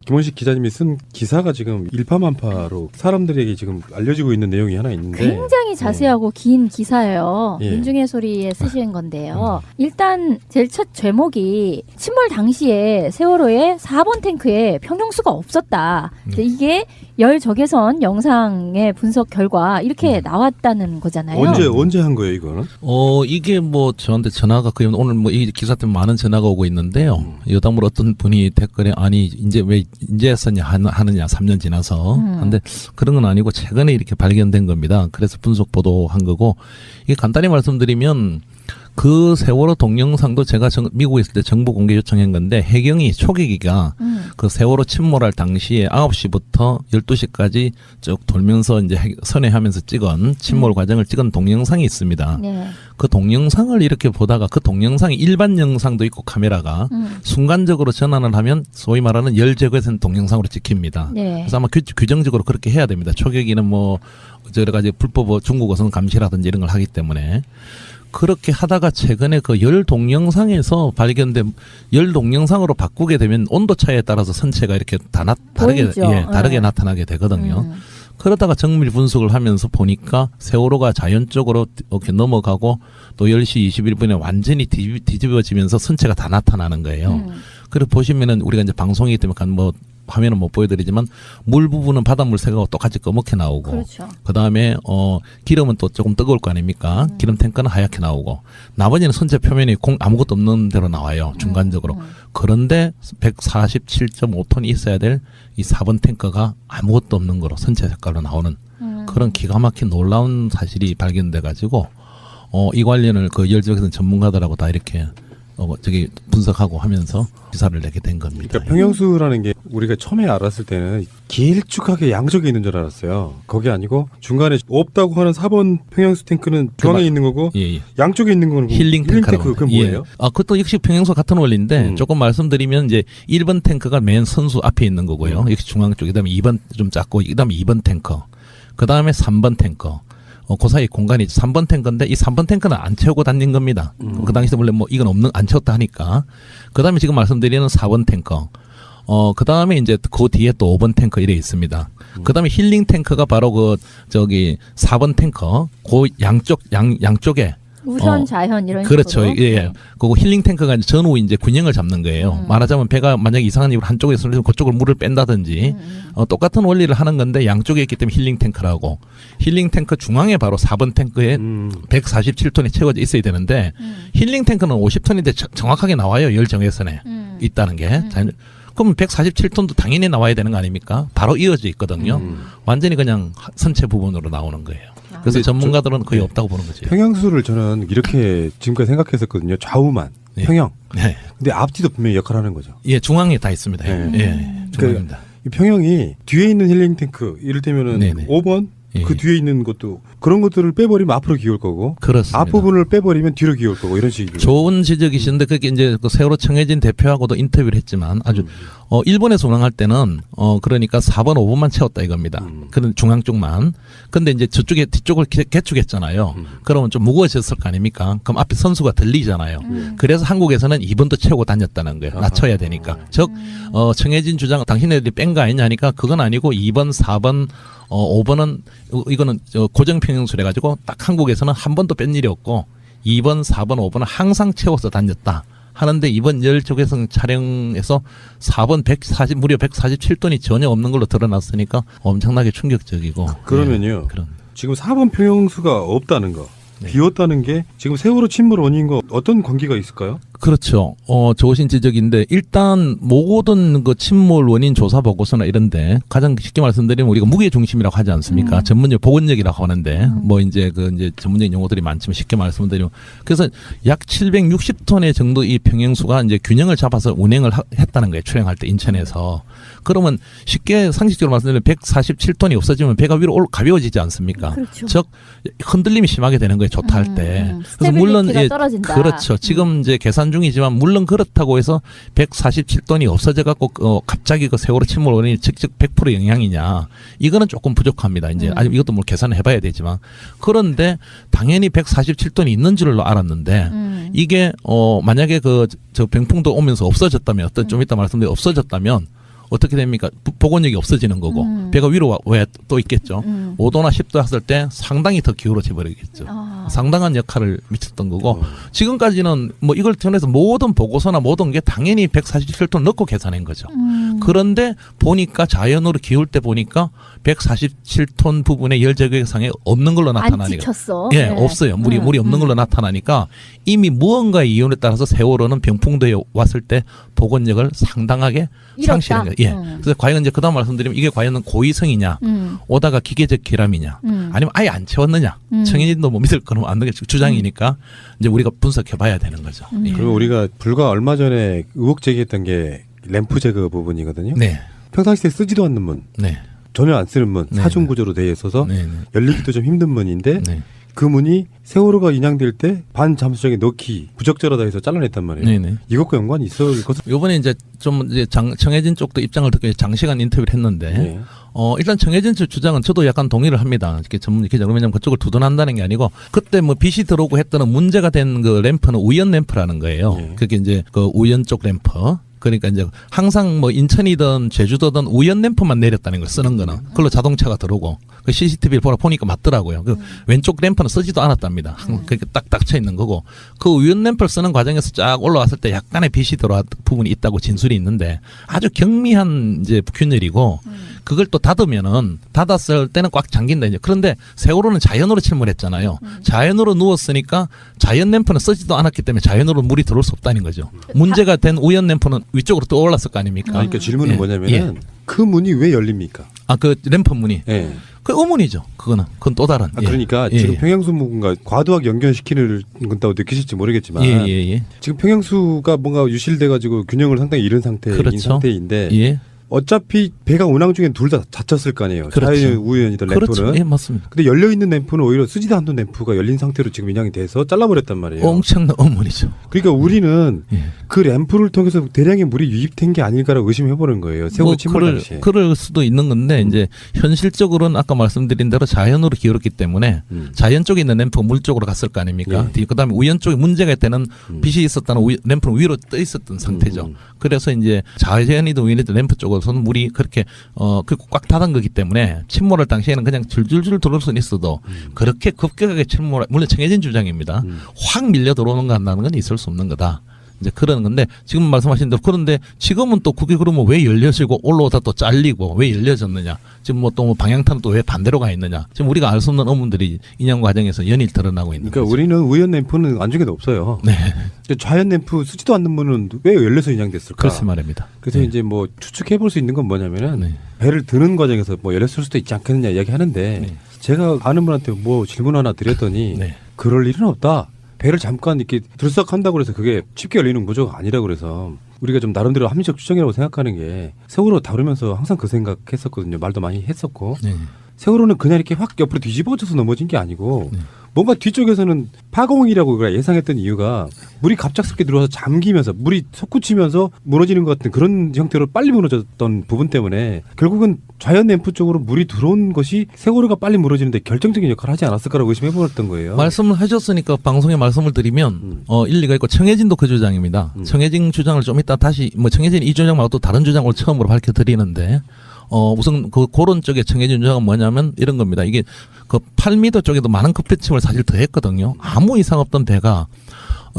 김원식 기자님이 쓴 기사가 지금 일파만파로 사람들에게 지금 알려지고 있는 내용이 하나 있는데 굉장히 자세하고 긴 기사예요. 예. 민중의 소리에 쓰신 건데요. 일단 제일 첫 제목이 침몰 당시에 세월호의 4번 탱크에 평형수가 없었다. 근데 이게 열 적외선 영상의 분석 결과 이렇게 나왔다는 거잖아요. 언제 한 거예요 이거는? 이게 뭐 저한테 전화가 거의 오늘 뭐 이 기사 때문에 많은 전화가 오고 있는데요. 여담으로 어떤 분이 댓글에 아니 이제 왜 인제 썼냐 하느냐 3년 지나서. 근데 그런 건 아니고 최근에 이렇게 발견된 겁니다. 그래서 분석 보도한 거고 이게 간단히 말씀드리면 그 세월호 동영상도 제가 미국에 있을 때 정보 공개 요청한 건데 해경이 초계기가 그 세월호 침몰할 당시에 9시부터 12시까지 쭉 돌면서 이제 선회하면서 찍은 침몰 과정을 찍은 동영상이 있습니다. 네. 그 동영상을 이렇게 보다가 그 동영상이 일반 영상도 있고 카메라가 순간적으로 전환을 하면 소위 말하는 열제거선 동영상으로 찍힙니다. 네. 그래서 아마 규정적으로 그렇게 해야 됩니다. 초계기는 뭐 여러 가지 불법 중국 어선 감시라든지 이런 걸 하기 때문에 그렇게 하다가 최근에 그 열 동영상에서 발견된 열 동영상으로 바꾸게 되면 온도 차이에 따라서 선체가 이렇게 다르게 네. 나타나게 되거든요. 그러다가 정밀 분석을 하면서 보니까 세월호가 자연적으로 이렇게 넘어가고 또 10시 21분에 완전히 뒤집어지면서 선체가 다 나타나는 거예요. 그리고 보시면은 우리가 이제 방송이기 때문에 뭐 화면은 못 보여드리지만 물 부분은 바닷물 색하고 똑같이 검게 나오고 그렇죠. 그다음에 기름은 또 조금 뜨거울 거 아닙니까? 기름 탱크는 하얗게 나오고 나머지는 선체 표면이 아무것도 없는 대로 나와요. 중간적으로. 그런데 147.5톤이 있어야 될 이 4번 탱크가 아무것도 없는 거로 선체 색깔로 나오는 그런 기가 막힌 놀라운 사실이 발견돼 가지고 이 관련을 그 열적에서는 전문가들하고 다 이렇게 저기 분석하고 하면서 기사를 내게 된 겁니다. 그러니까 평형수라는 게 우리가 처음에 알았을 때는 길쭉하게 양쪽에 있는 줄 알았어요. 그게 아니고 중간에 없다고 하는 4번 평형수 탱크는 중앙에 있는 거고 예. 양쪽에 있는 거는 힐링 탱크라고 그건 뭐예요? 그것도 역시 평형수 같은 원리인데 조금 말씀드리면 이제 1번 탱크가 맨 선수 앞에 있는 거고요. 역시 중앙 쪽. 그다음에 2번 좀 작고 그다음에 2번 탱크. 그다음에 3번 탱크. 그 사이 공간이 3번 탱크인데 이 3번 탱크는 안 채우고 다닌 겁니다. 그 당시에 원래 뭐 이건 안 채웠다 하니까. 그다음에 지금 말씀드리는 4번 탱크. 그다음에 이제 그 뒤에 또 5번 탱크 이래 있습니다. 그다음에 힐링 탱크가 바로 저기 4번 탱크 그 양쪽에 우선 자현 이런 그렇죠. 식으로. 예. 그리고 힐링 탱크가 전후 이제 균형을 잡는 거예요. 말하자면 배가 만약에 이상한 이유로 한쪽에서 그쪽으로 물을 뺀다든지 똑같은 원리를 하는 건데 양쪽에 있기 때문에 힐링 탱크라고. 힐링 탱크 중앙에 바로 4번 탱크에 147톤이 채워져 있어야 되는데 힐링 탱크는 50톤인데 정확하게 나와요. 열 정외선에 있다는 게. 그럼 147톤도 당연히 나와야 되는 거 아닙니까? 바로 이어져 있거든요. 완전히 그냥 선체 부분으로 나오는 거예요. 그래서 전문가들은 거의 없다고 보는 거죠. 평형수를 저는 이렇게 지금까지 생각했었거든요. 좌우만 평형. 네. 근데 앞뒤도 분명히 역할을 하는 거죠. 예, 중앙에 다 있습니다. 네. 예, 중앙입니다. 이 평형이 뒤에 있는 힐링 탱크 이를테면은 네네. 5번 예. 그 뒤에 있는 것도 그런 것들을 빼버리면 앞으로 기울 거고 그렇습니다. 앞부분을 빼버리면 뒤로 기울 거고 이런 식이죠. 좋은 지적이신데 그게 이제 그 세월호 청해진 대표하고도 인터뷰를 했지만 아주 일본에서 운항할 때는 그러니까 4번 5번만 채웠다 이겁니다. 그런 중앙 쪽만. 근데 이제 저쪽에 뒤쪽을 개축했잖아요. 그러면 좀 무거워졌을 거 아닙니까? 그럼 앞에 선수가 들리잖아요. 그래서 한국에서는 2번도 채우고 다녔다는 거예요. 낮춰야 되니까. 즉 청해진 주장 당신네들이 뺀 거 아니냐 하니까 그건 아니고 2번 4번 5번은 이거는 고정 평형수래 가지고 딱 한국에서는 한 번도 뺀 일이 없고 2번, 4번, 5번은 항상 채워서 다녔다. 하는데 이번 열적외선 촬영에서 4번 무려 147톤이 전혀 없는 걸로 드러났으니까 엄청나게 충격적이고. 그러면요. 그런. 지금 4번 평형수가 없다는 거, 네. 비었다는 게 지금 세월호 침몰 원인과 어떤 관계가 있을까요? 그렇죠. 좋으신 지적인데 일단 모든 그 침몰 원인 조사 보고서나 이런데 가장 쉽게 말씀드리면 우리가 무게 중심이라고 하지 않습니까? 전문용 보건력이라고 하는데 뭐 이제 전문적인 용어들이 많지만 쉽게 말씀드리면 그래서 약 760톤의 정도 이 평형수가 이제 균형을 잡아서 운행을 했다는 거예요. 출행할 때 인천에서. 그러면 쉽게 상식적으로 말씀드리면 147톤이 없어지면 배가 위로 가벼워지지 않습니까? 그렇죠. 즉 흔들림이 심하게 되는 거예요. 좋다 할 때. 그래서 스테빌리티가 떨어진다. 그렇죠. 지금 이제 계산 중이지만 물론 그렇다고 해서 147톤이 없어져 갖고 갑자기 그 세월호 침몰 원인이 직접 100% 영향이냐? 이거는 조금 부족합니다. 이제 아직 이것도 뭐 계산을 해봐야 되지만 그런데 당연히 147톤이 있는 줄로 알았는데 이게 만약에 저 병풍도 오면서 없어졌다면 좀 이따 말씀드린 없어졌다면 어떻게 됩니까? 복원력이 없어지는 거고 배가 위로 왜 또 있겠죠. 5도나 10도 했을 때 상당히 더 기울어져 버리겠죠. 상당한 역할을 미쳤던 거고 지금까지는 뭐 이걸 통해서 모든 보고서나 모든 게 당연히 147톤 넣고 계산한 거죠. 그런데 보니까 자연으로 기울 때 보니까 147톤 부분의 열 제거상에 없는 걸로 안 나타나니까. 찍혔어. 예, 없어요. 물이 없는 걸로 나타나니까 이미 무언가의 이윤에 따라서 세월호는 병풍도에 왔을 때 복원력을 상당하게 잃었다. 상실한 거예요. 예. 그래서 과연 이제 그다음 말씀드리면 이게 과연 고의성이냐, 오다가 기계적 기람이냐, 아니면 아예 안 채웠느냐. 청해진도 뭐 믿을 거는 안 되겠죠. 주장이니까 이제 우리가 분석해봐야 되는 거죠. 예. 그리고 우리가 불과 얼마 전에 의혹 제기했던 게 램프 제거 부분이거든요. 네, 평상시에 쓰지도 않는 문, 네, 전혀 안 쓰는 문, 네. 사중 구조로 되어 있어서 네, 네. 열리기도 좀 힘든 문인데 네. 그 문이 세월호가 인양될 때 반잠수정에 넣기 부적절하다 해서 잘라냈단 말이에요. 네네. 이것과 연관이 있을 것은 요번에 이제 좀 이제 청해진 쪽도 입장을 듣고 장시간 인터뷰를 했는데 네. 일단 청해진 측 주장은 저도 약간 동의를 합니다. 이렇게 전문 기자로 왜냐면 그쪽을 두둔한다는 게 아니고 그때 뭐 빛이 들어오고 했던 문제가 된 그 램프는 우연 램프라는 거예요. 네. 그게 이제 그 우연 쪽 램프. 그러니까 이제 항상 뭐 인천이든 제주도든 우연 램프만 내렸다는 걸 쓰는 거는 그걸로 자동차가 들어오고 그 CCTV를 보니까 맞더라고요. 그 왼쪽 램프는 쓰지도 않았답니다. 그렇게 딱 닥쳐 있는 거고 그 우연 램프를 쓰는 과정에서 쫙 올라왔을 때 약간의 빛이 들어왔 부분이 있다고 진술이 있는데 아주 경미한 이제 균열이고 그걸 또 닫으면은 닫았을 때는 꽉 잠긴다 이제. 그런데 세월호는 자연으로 침몰했잖아요. 자연으로 누웠으니까 자연 램프는 쓰지도 않았기 때문에 자연으로 물이 들어올 수 없다는 거죠. 문제가 된 우연 램프는 위쪽으로 떠올랐을 거 아닙니까? 그러니까 질문은 예. 뭐냐면은 그 문이 왜 열립니까? 아, 그 램프 문이. 예. 그 의문이죠. 그건 또 다른. 아, 그러니까 예. 지금 예. 평형수가 과도하게 연결시키는 건다고 느끼실지 모르겠지만 예. 지금 평형수가 뭔가 유실돼가지고 균형을 상당히 잃은 상태인 그렇죠. 상태인데 예. 어차피 배가 운항 중에 둘 다 다쳤을 거 아니에요. 그렇죠. 자연 우연이든 램프는. 그렇죠. 예, 맞습니다. 근데 열려 있는 램프는 오히려 쓰지도 않는 램프가 열린 상태로 지금 인양이 돼서 잘라버렸단 말이에요. 엄청난 의문이죠. 그러니까 우리는 예. 그 램프를 통해서 대량의 물이 유입된 게 아닐까라고 의심해보는 거예요. 세월호 침몰 당시에. 그럴 수도 있는 건데 이제 현실적으로는 아까 말씀드린 대로 자연으로 기울었기 때문에 자연 쪽에 있는 램프가 물 쪽으로 갔을 거 아닙니까? 예. 그다음에 우연 쪽에 문제가 있다는 빛이 있었다는 램프는 위로 떠 있었던 상태죠. 그래서 이제 자연이든 우연이든 램프 쪽으로서는 물이 그렇게 꽉 닫은 거기 때문에 침몰할 당시에는 그냥 줄줄줄 들어올 수는 있어도 그렇게 급격하게 침몰 물론 청해진 주장입니다. 확 밀려 들어오는 거 한다는 건 있을 수 없는 거다. 이제 그러는 건데 지금 말씀하신 대로 그런데 지금은 또 그게 그러면 왜 열려지고 올라오다 또 잘리고 왜 열려졌느냐 지금 뭐 또 방향타는 또 왜 반대로 가 있느냐 지금 우리가 알 수 없는 의문들이 인양 과정에서 연일 드러나고 있는 그러니까 거죠. 우리는 우연 램프는 안중에도 없어요. 네, 자연 램프 쓰지도 않는 문은 왜 열려서 인양됐을까? 그렇지 말입니다. 그래서 네. 이제 뭐 추측해볼 수 있는 건 뭐냐면은 네. 배를 드는 과정에서 뭐 열렸을 수도 있지 않겠느냐 이야기하는데 네. 제가 아는 분한테 뭐 질문 하나 드렸더니 네. 그럴 일은 없다. 배를 잠깐 이렇게 들썩한다고 해서 그게 쉽게 열리는 구조가 아니라고 그래서 우리가 좀 나름대로 합리적 추정이라고 생각하는 게 세월호 다루면서 항상 그 생각했었거든요. 말도 많이 했었고 네. 세월호는 그냥 이렇게 확 옆으로 뒤집어져서 넘어진 게 아니고 네. 뭔가 뒤쪽에서는 파공이라고 예상했던 이유가 물이 갑작스럽게 들어와서 잠기면서 물이 솟구치면서 무너지는 것 같은 그런 형태로 빨리 무너졌던 부분 때문에 결국은 자연 램프 쪽으로 물이 들어온 것이 세월호가 빨리 무너지는데 결정적인 역할을 하지 않았을까라고 의심해보았던 거예요. 말씀을 하셨으니까 방송에 말씀을 드리면 일리가 있고 청해진도 그 주장입니다. 청해진 주장을 좀 이따 다시 뭐 청해진 이 주장 말고 또 다른 주장을 처음으로 밝혀드리는데 우선 그런 쪽에 청해진 주장은 뭐냐면 이런 겁니다. 이게 그 8m 쪽에도 많은 급배침을 사실 더했거든요. 아무 이상 없던 배가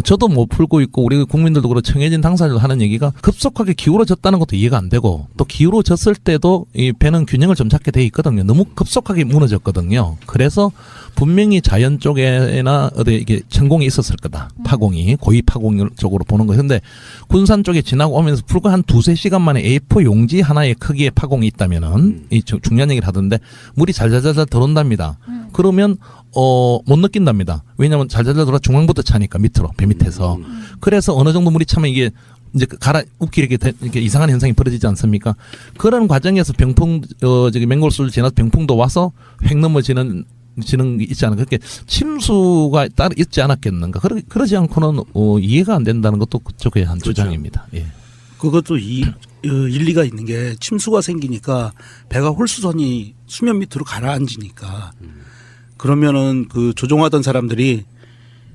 저도 못 풀고 있고 우리 국민들도 그렇고 청해진 당사자도 하는 얘기가 급속하게 기울어졌다는 것도 이해가 안 되고 또 기울어졌을 때도 이 배는 균형을 좀 잡게 돼 있거든요. 너무 급속하게 무너졌거든요. 그래서 분명히 자연 쪽에나 어디 이게 천공이 있었을 거다. 파공이 고위 파공 쪽으로 보는 거예요. 근데 군산 쪽에 지나고 오면서 불과 한 2-3시간 만에 A4 용지 하나의 크기의 파공이 있다면은 이 중요한 얘기를 하던데 물이 잘잘잘 들어온답니다. 그러면 못 느낀답니다. 왜냐하면 잘잘잘 들어 중앙부터 차니까 밑으로 배 밑에서. 그래서 어느 정도 물이 차면 이게 이제 웃기 이렇게 이상한 현상이 벌어지지 않습니까? 그런 과정에서 병풍 저기 맹골수를 지나서 병풍도 와서 획 넘어지는 게 있지 않을까? 그렇게 침수가 따로 있지 않았겠는가? 그러지 않고는 이해가 안 된다는 것도 그쪽의 한 그렇죠. 주장입니다. 예. 그것도 일리가 있는 게 침수가 생기니까 배가 홀수선이 수면 밑으로 가라앉으니까 그러면은 그 조종하던 사람들이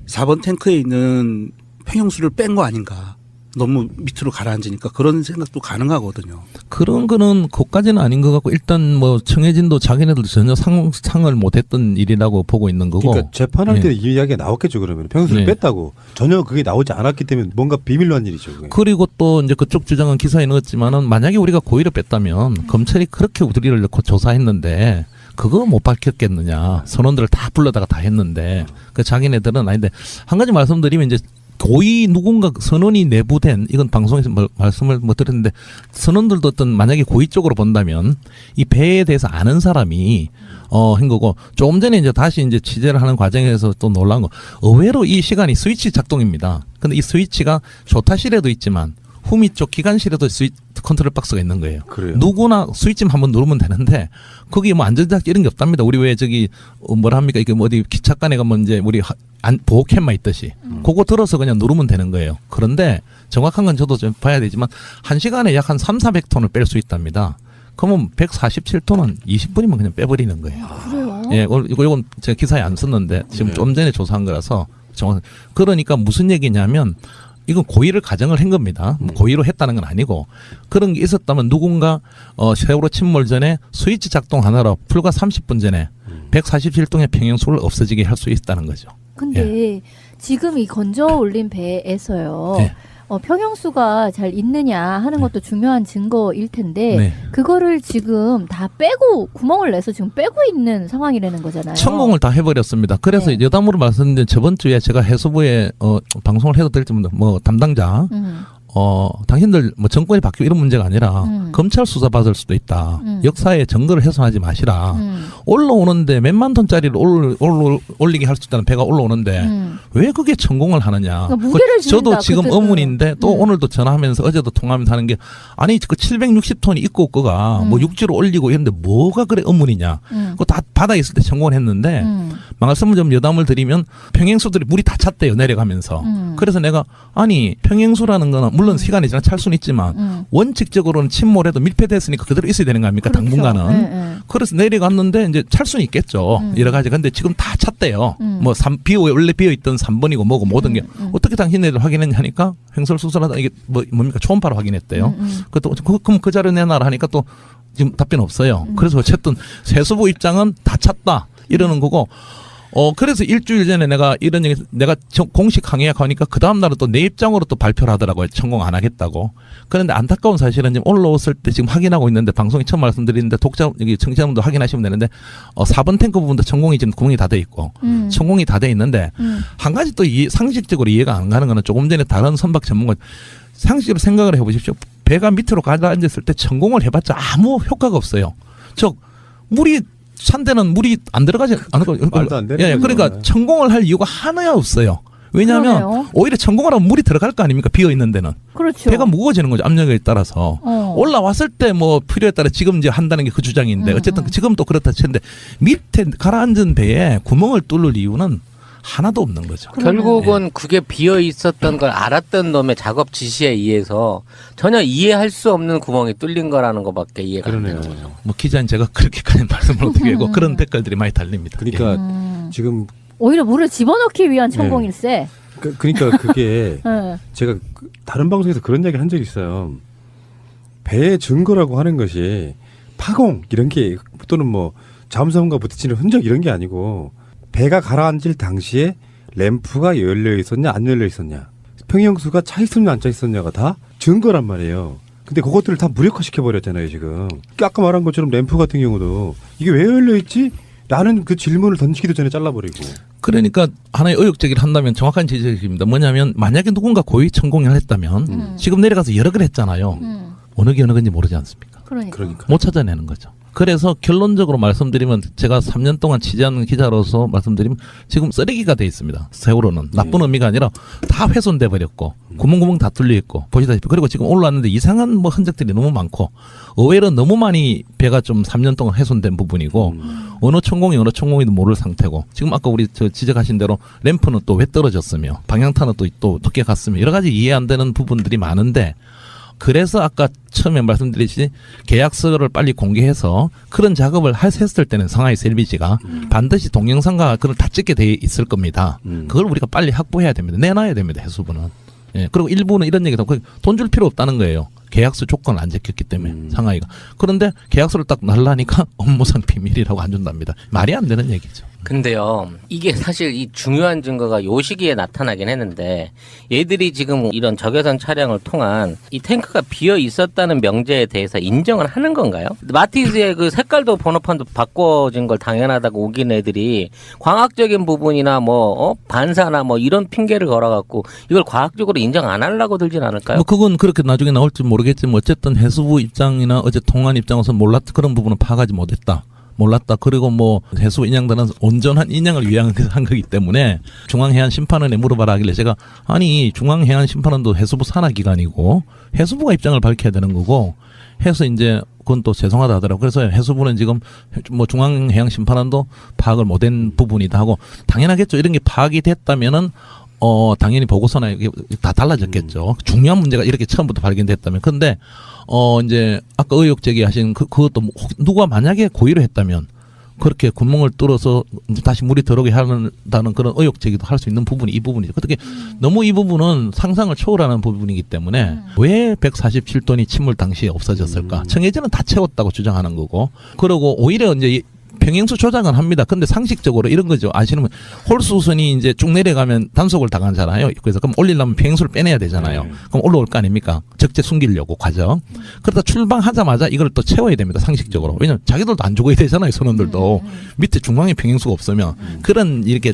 4번 탱크에 있는 평형수를 뺀 거 아닌가 너무 밑으로 가라앉으니까 그런 생각도 가능하거든요. 그런 거는 그까지는 아닌 것 같고 일단 뭐 청해진도 자기네들도 전혀 상을 못했던 일이라고 보고 있는 거고. 그러니까 재판할 예. 때 이 이야기가 나왔겠죠. 그러면 평소에 네. 뺐다고 전혀 그게 나오지 않았기 때문에 뭔가 비밀로 한 일이죠. 그게. 그리고 또 이제 그쪽 주장은 기사에 넣었지만은 만약에 우리가 고의를 뺐다면 검찰이 그렇게 우리를 넣고 조사했는데 그거 못 밝혔겠느냐. 선원들을 다 불러다가 다 했는데 그 자기네들은 아닌데 한 가지 말씀드리면 이제 고의 누군가 선원이 내부된 이건 방송에서 말씀을 못 드렸는데 선원들도 어떤 만약에 고의 쪽으로 본다면 이 배에 대해서 아는 사람이 한 거고 조금 전에 이제 다시 이제 취재를 하는 과정에서 또 놀란 거 의외로 이 시간이 스위치 작동입니다. 근데 이 스위치가 조타실에도 있지만 후미 쪽 기관실에도 컨트롤 박스가 있는 거예요. 그래요. 누구나 스위치만 한번 누르면 되는데 거기 뭐 안전장치 이런 게 없답니다. 우리 왜 저기 뭐라 합니까? 이게 뭐 어디 기차간에 가면 이제 우리 보호캠만 있듯이 그거 들어서 그냥 누르면 되는 거예요. 그런데 정확한 건 저도 좀 봐야 되지만 1시간에 약 한 300~400톤을 뺄 수 있답니다. 그러면 147톤은 20분이면 그냥 빼버리는 거예요. 그래요? 예, 이건 제가 기사에 안 썼는데 지금 네. 좀 전에 조사한 거라서 그러니까 무슨 얘기냐면 이건 고의를 가정을 한 겁니다. 뭐 고의로 했다는 건 아니고 그런 게 있었다면 누군가 세월호 침몰 전에 스위치 작동 하나로 불과 30분 전에 147동의 평형수를 없어지게 할 수 있다는 거죠. 근데 지금 이 건져 올린 배에서요. 예. 평형수가 잘 있느냐 하는 것도 중요한 증거일 텐데 네. 그거를 지금 다 빼고 구멍을 내서 지금 빼고 있는 상황이라는 거잖아요. 천공을 다 해버렸습니다. 그래서 네. 여담으로 말씀드린 저번 주에 제가 해수부에 방송을 해도 될지 모르는데 뭐 담당자 당신들 뭐 정권이 바뀌고 이런 문제가 아니라 검찰 수사 받을 수도 있다. 역사의 증거를 훼손하지 마시라. 올라오는데 몇만 톤짜리를 올리게 할 수 있다는 배가 올라오는데 왜 그게 천공을 하느냐. 그러니까 무게를 저도 줄인다, 지금 그때는. 의문인데 또 오늘도 전화하면서 어제도 통화하면서 하는 게 아니 그 760톤이 있고 없고가 뭐 육지로 올리고 이런데 뭐가 그래 의문이냐. 그거 다 바다에 있을 때 천공을 했는데 말씀을 좀 여담을 드리면 평행수들이 물이 다 찼대요 내려가면서. 그래서 내가 아니 평행수라는 거는 물론 시간이 지나 찰 수는 있지만 원칙적으로는 침몰해도 밀폐됐으니까 그대로 있어야 되는 거 아닙니까? 그렇죠. 당분간은. 네. 그래서 내려갔는데 이제 찰 수는 있겠죠. 여러 가지. 근데 지금 다 찼대요. 뭐 원래 비어 있던 3번이고 뭐고 모든 게 어떻게 당신네들 확인했냐니까 횡설수설하다 이게 뭡니까 초음파로 확인했대요. 그럼 그 자료 내놔라 하니까 또 지금 답변 없어요. 그래서 어쨌든 세수부 입장은 다 찼다 이러는 거고. 그래서 일주일 전에 내가 이런 얘기, 내가 공식 항의에 가니까 그 다음날은 또 내 입장으로 또 발표를 하더라고요. 천공 안 하겠다고. 그런데 안타까운 사실은 지금 올라왔을 때 지금 확인하고 있는데 방송에 처음 말씀드리는데 여기 청취자분도 확인하시면 되는데 4번 탱크 부분도 천공이 지금 구멍이 다 돼 있고 천공이 다 돼 있는데 한 가지 또 상식적으로 이해가 안 가는 거는 조금 전에 다른 선박 전문가 상식적으로 생각을 해보십시오. 배가 밑으로 가라앉았을 때 천공을 해봤자 아무 효과가 없어요. 즉 물이 산대는 물이 안 들어가지 않을 거. 말도 안 되는 예, 그러니까 거예요. 천공을 할 이유가 하나야 없어요. 왜냐하면 그러네요. 오히려 천공을 하면 물이 들어갈 거 아닙니까? 비어 있는 데는 그렇죠. 배가 무거워지는 거죠. 압력에 따라서 올라왔을 때 뭐 필요에 따라 지금 이제 한다는 게 그 주장인데 어쨌든 지금 또 그렇다 치는데 밑에 가라앉은 배에 구멍을 뚫을 이유는 하나도 없는 거죠. 결국은 그게 비어 있었던 걸 알았던 놈의 작업 지시에 의해서 전혀 이해할 수 없는 구멍이 뚫린 거라는 것밖에 이해가 안 되는 거죠. 그러네요. 뭐 기자인 제가 그렇게까지 말씀을 어떻게 하고 그런 댓글들이 많이 달립니다. 그러니까 지금 오히려 물을 집어넣기 위한 천공일세. 그러니까 그게 네. 제가 다른 방송에서 그런 얘기를 한 적이 있어요. 배의 증거라고 하는 것이 파공 이런 게 또는 뭐 잠수함과 부딪히는 흔적 이런 게 아니고 배가 가라앉을 당시에 램프가 열려 있었냐 안 열려 있었냐 평형수가 차 있었냐 안 차 있었냐가 다 증거란 말이에요. 근데 그것들을 다 무력화시켜 버렸잖아요 지금. 아까 말한 것처럼 램프 같은 경우도 이게 왜 열려 있지? 라는 그 질문을 던지기도 전에 잘라버리고. 그러니까 하나의 의혹 제기를 한다면 정확한 지적입니다. 뭐냐면 만약에 누군가 고의 천공을 했다면 지금 내려가서 여러 걸 했잖아요. 어느 게 어느 건지 모르지 않습니까? 그러니까. 못 찾아내는 거죠. 그래서 결론적으로 말씀드리면 제가 3년 동안 취재하는 기자로서 말씀드리면 지금 쓰레기가 돼 있습니다. 세월호는 나쁜 의미가 아니라 다 훼손돼 버렸고 구멍구멍 다 뚫려 있고 보시다시피 그리고 지금 올라왔는데 이상한 뭐 흔적들이 너무 많고 의외로 너무 많이 배가 좀 3년 동안 훼손된 부분이고 어느 천공이도 모를 상태고 지금 아까 우리 저 지적하신 대로 램프는 또 왜 떨어졌으며 방향타는 또 어떻게 갔으며 여러 가지 이해 안 되는 부분들이 많은데 그래서 아까 처음에 말씀드렸듯이 계약서를 빨리 공개해서 그런 작업을 했을 때는 상하이 셀비지가 반드시 동영상과 그걸 다 찍게 돼 있을 겁니다. 그걸 우리가 빨리 확보해야 됩니다. 내놔야 됩니다. 해수부는. 예. 그리고 일부는 이런 얘기도 돈 줄 필요 없다는 거예요. 계약서 조건을 안 지켰기 때문에 상하이가. 그런데 계약서를 딱 날라니까 업무상 비밀이라고 안 준답니다. 말이 안 되는 얘기죠. 근데요, 이게 사실 이 중요한 증거가 요 시기에 나타나긴 했는데, 얘들이 지금 이런 적외선 촬영을 통한 이 탱크가 비어 있었다는 명제에 대해서 인정을 하는 건가요? 마티즈의 그 색깔도 번호판도 바꿔진 걸 당연하다고 우긴 애들이 과학적인 부분이나 반사나 이런 핑계를 걸어갖고 이걸 과학적으로 인정 안 하려고 들진 않을까요? 뭐 그건 그렇게 나중에 나올지 모르겠지만 어쨌든 해수부 입장이나 어제 통한 입장에서 몰랐다 그런 부분은 파악하지 못했다. 몰랐다. 그리고 뭐 해수부 인양단은 온전한 인양을 위한 한 거기 때문에 중앙해안심판원에 물어봐라 하길래 제가 아니 중앙해안심판원도 해수부 산하기관이고 해수부가 입장을 밝혀야 되는 거고 해서 이제 그건 또 죄송하다 하더라고요. 그래서 해수부는 지금 뭐 중앙해양심판원도 파악을 못한 부분이다 하고 당연하겠죠. 이런 게 파악이 됐다면은 당연히 보고서나 이게 다 달라졌겠죠. 중요한 문제가 이렇게 처음부터 발견됐다면. 근데 이제 아까 의혹 제기하신 그것도 누가 만약에 고의로 했다면 그렇게 구멍을 뚫어서 이제 다시 물이 들어오게 한다는 그런 의혹 제기도 할 수 있는 부분이 이 부분이죠. 어떻게 너무 이 부분은 상상을 초월하는 부분이기 때문에 왜 147톤이 침몰 당시에 없어졌을까? 청해진은 다 채웠다고 주장하는 거고. 그리고 오히려 이제 평행수 조작은 합니다. 근데 상식적으로 이런 거죠. 아시는 분 홀수선이 이제 쭉 내려가면 단속을 당하잖아요. 그래서 그럼 올리려면 평행수를 빼내야 되잖아요. 그럼 올라올 거 아닙니까? 적재 숨기려고 과정. 그러다 출방하자마자 이걸 또 채워야 됩니다. 상식적으로. 왜냐면 자기들도 안 죽어야 되잖아요. 선원들도. 밑에 중앙에 평행수가 없으면 그런 이렇게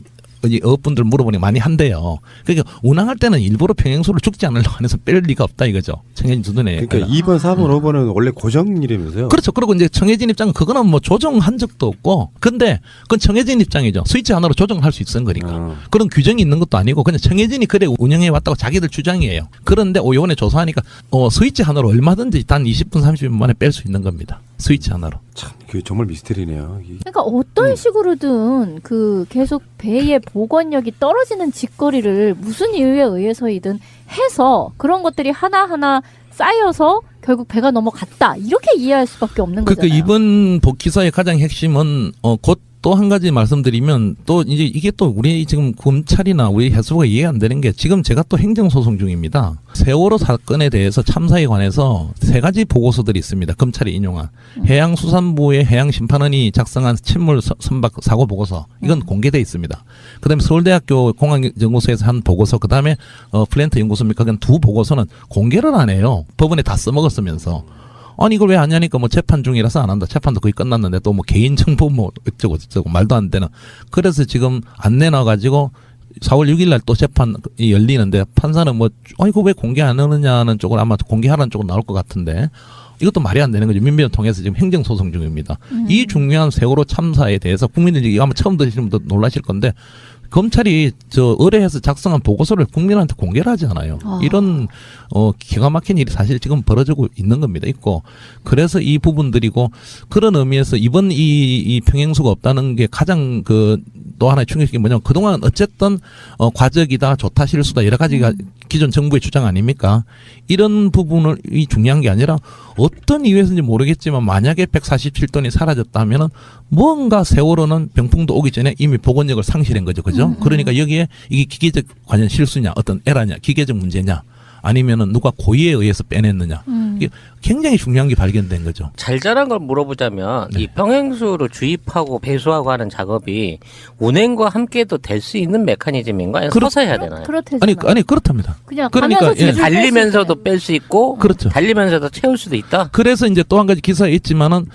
어업분들 물어보니 많이 한대요. 그러니까 운항할 때는 일부러 평행수를 죽지 않으려고 해서 뺄 리가 없다 이거죠. 청해진 두둔에. 그러니까 2번, 4번, 5번은 원래 고정이라면서요. 그렇죠. 그리고 이제 청해진 입장은 그거는 뭐 조정한 적도 없고, 근데 그건 청해진 입장이죠. 스위치 하나로 조정할 수 있는 거니까. 그런 규정이 있는 것도 아니고 그냥 청해진이 그래 운영해 왔다고 자기들 주장이에요. 그런데 요번에 조사하니까 스위치 하나로 얼마든지 단 20분, 30분 만에 뺄 수 있는 겁니다. 스위치 하나로. 참, 그게 정말 미스테리네요. 그러니까 어떤 식으로든 그 계속 배의 복원력이 떨어지는 직거리를 무슨 이유에 의해서이든 해서 그런 것들이 하나하나 쌓여서 결국 배가 넘어갔다. 이렇게 이해할 수밖에 없는 거잖아요. 그러니까 이번 기사의 가장 핵심은 곧 또 한 가지 말씀드리면 또 이제 이게 또 우리 지금 검찰이나 우리 해수부가 이해 안 되는 게 지금 제가 또 행정소송 중입니다. 세월호 사건에 대해서 참사에 관해서 3가지 보고서들이 있습니다. 검찰이 인용한 해양수산부의 해양심판원이 작성한 침몰 선박 사고 보고서 이건 공개돼 있습니다. 그다음에 서울대학교 공항연구소에서 한 보고서 그다음에 플랜트 연구소입니까? 그냥 2 보고서는 공개를 안 해요. 법원에 다 써먹었으면서. 아니 이걸 왜 안 하니까 뭐 재판 중이라서 안 한다. 재판도 거의 끝났는데 또 뭐 개인정보 뭐 어쩌고 저쩌고 말도 안 되는. 그래서 지금 안 내놔가지고 4월 6일 날 또 재판이 열리는데 판사는 뭐 이거 왜 공개 안 하느냐는 쪽으로 아마 공개하라는 쪽으로 나올 것 같은데 이것도 말이 안 되는 거죠. 민변을 통해서 지금 행정소송 중입니다. 이 중요한 세월호 참사에 대해서 국민들이 아마 처음 들으시는 분도 놀라실 건데 검찰이 의뢰해서 작성한 보고서를 국민한테 공개를 하지 않아요. 이런 기가 막힌 일이 사실 지금 벌어지고 있는 겁니다. 있고 그래서 이 부분들이고 그런 의미에서 이번 이 평행수가 없다는 게 가장 또 하나의 충격이 뭐냐면 그동안 어쨌든 과적이다, 조타 실수다 여러 가지가 기존 정부의 주장 아닙니까? 이런 부분을 중요한 게 아니라 어떤 이유에서인지 모르겠지만 만약에 147톤이 사라졌다면은 뭔가 세월호는 병풍도 오기 전에 이미 복원력을 상실한 거죠. 그죠? 그러니까 여기에 이게 기계적 관련 실수냐, 어떤 에러냐, 기계적 문제냐, 아니면은 누가 고의에 의해서 빼냈느냐. 이게 굉장히 중요한 게 발견된 거죠. 잘잘한 걸 물어보자면 이 평행수를 주입하고 배수하고 하는 작업이 운행과 함께도 될 수 있는 메커니즘인가? 아니면 서서 해야 되나요? 그렇대잖아요. 아니 그렇답니다. 그냥 그러니까, 가면서 예. 줄줄 달리면서도 뺄 수 있고 그렇죠. 달리면서도 채울 수도 있다. 그래서 이제 또 한 가지 기사에 있지만은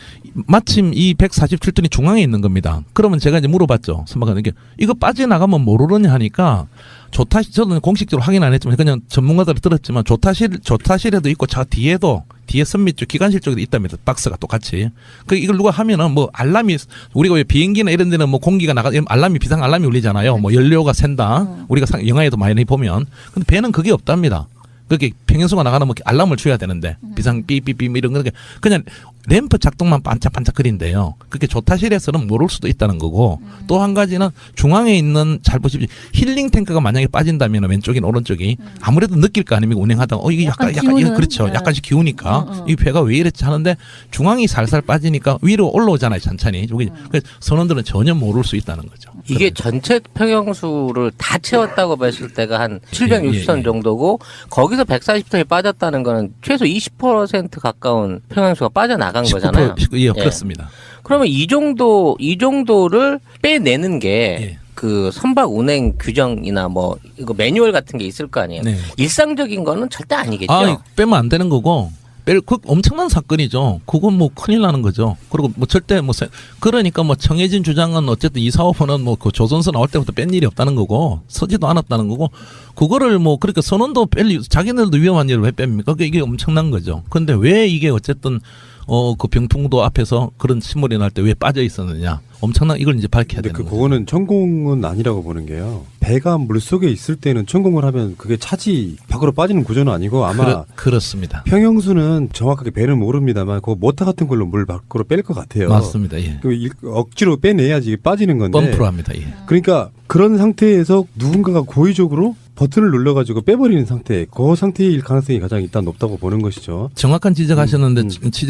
마침 이 147톤이 중앙에 있는 겁니다. 그러면 제가 이제 물어봤죠. 선박관에게 이거 빠져나가면 모르느냐 하니까 조타실 저는 공식적으로 확인 안 했지만 그냥 전문가들 들었지만 조타실에도 있고 저 뒤에도 뒤에 선밑 쪽 기관실 쪽에도 있답니다. 박스가 똑같이. 그 이걸 누가 하면은 뭐 알람이 우리가 왜 비행기나 이런 데는 뭐 공기가 나가 알람이 비상 알람이 울리잖아요. 뭐 연료가 샌다. 우리가 영화에도 많이 보면. 근데 배는 그게 없답니다. 그게 평행수가 나가는 뭐 알람을 줘야 되는데 비상 삐삐삐 이런 거 그냥 램프 작동만 반짝반짝거린대요. 그게 조타실에서는 모를 수도 있다는 거고 또 한 가지는 중앙에 있는 잘 보십시오. 힐링 탱크가 만약에 빠진다면 왼쪽이나 오른쪽이 아무래도 느낄 거 아닙니까? 운행하다가 이게 약간 기우는? 그렇죠. 네. 약간씩 기우니까 이 배가 왜 이랬지 하는데 중앙이 살살 빠지니까 위로 올라오잖아요. 천천히. 그래서 선원들은 전혀 모를 수 있다는 거죠. 이게 전체 평형수를 다 채웠다고 봤을 때가 한 760톤 예. 정도고 거기서 140톤이 빠졌다는 거는 최소 20% 가까운 평형수가 빠져나간 거잖아요. 예, 그렇습니다. 그러면 이 정도를 빼내는 게 예. 그 선박 운행 규정이나 뭐 이거 매뉴얼 같은 게 있을 거 아니에요. 네. 일상적인 거는 절대 아니겠죠. 빼면 안 되는 거고. 그 엄청난 사건이죠. 그건 뭐 큰일 나는 거죠. 그리고 뭐 절대 뭐 그러니까 뭐 정해진 주장은 어쨌든 이 사업은 뭐 그 조선소 나올 때부터 뺀 일이 없다는 거고 서지도 않았다는 거고 그거를 뭐 그러니까 선원도 뺄 자기네들도 위험한 일을 왜 뺍니까? 이게 엄청난 거죠. 근데 왜 이게 어쨌든 그 병풍도 앞에서 그런 침몰이 날 때 왜 빠져 있었느냐. 엄청난 이걸 이제 밝혀야 근데 되는 거죠. 그거는 천공은 아니라고 보는 게요. 배가 물 속에 있을 때는 천공을 하면 그게 차지 밖으로 빠지는 구조는 아니고 아마 그렇습니다. 평형수는 정확하게 배는 모릅니다만 그 모터 같은 걸로 물 밖으로 뺄 것 같아요. 맞습니다. 예. 억지로 빼내야지 빠지는 건데. 펌프로 합니다. 예. 그러니까 그런 상태에서 누군가가 고의적으로 버튼을 눌러가지고 빼버리는 상태, 그 상태일 가능성이 가장 일단 높다고 보는 것이죠. 정확한 지적하셨는데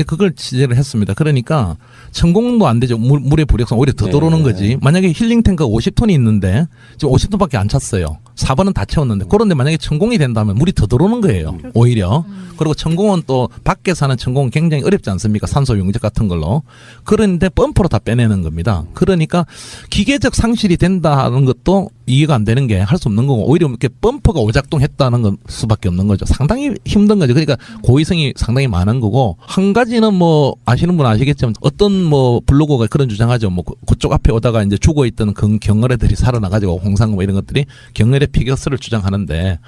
그걸 취재를 했습니다. 그러니까 천공도 안 되죠. 물의 부력성 오히려 더 들어오는 거지. 만약에 힐링 탱크가 50톤이 있는데 지금 50톤밖에 안 찼어요. 4번은 다 채웠는데 그런데 만약에 천공이 된다면 물이 더 들어오는 거예요. 오히려. 그리고 천공은 또 밖에서 하는 천공은 굉장히 어렵지 않습니까? 산소 용접 같은 걸로. 그런데 펌프로 다 빼내는 겁니다. 그러니까 기계적 상실이 된다는 것도 이해가 안 되는 게 할 수 없는 거고 오히려 이렇게 펌프가 오작동했다는 것 수밖에 없는 거죠. 상당히 힘든 거죠. 그러니까 고의성이 상당히 많은 거고 한 가지는 뭐 아시는 분 아시겠지만 어떤 뭐 블로거가 그런 주장하죠. 뭐 그쪽 앞에 오다가 이제 죽어 있던 경어래들이 살아나가지고 홍상금 뭐 이런 것들이 경어래 피겨스를 주장하는데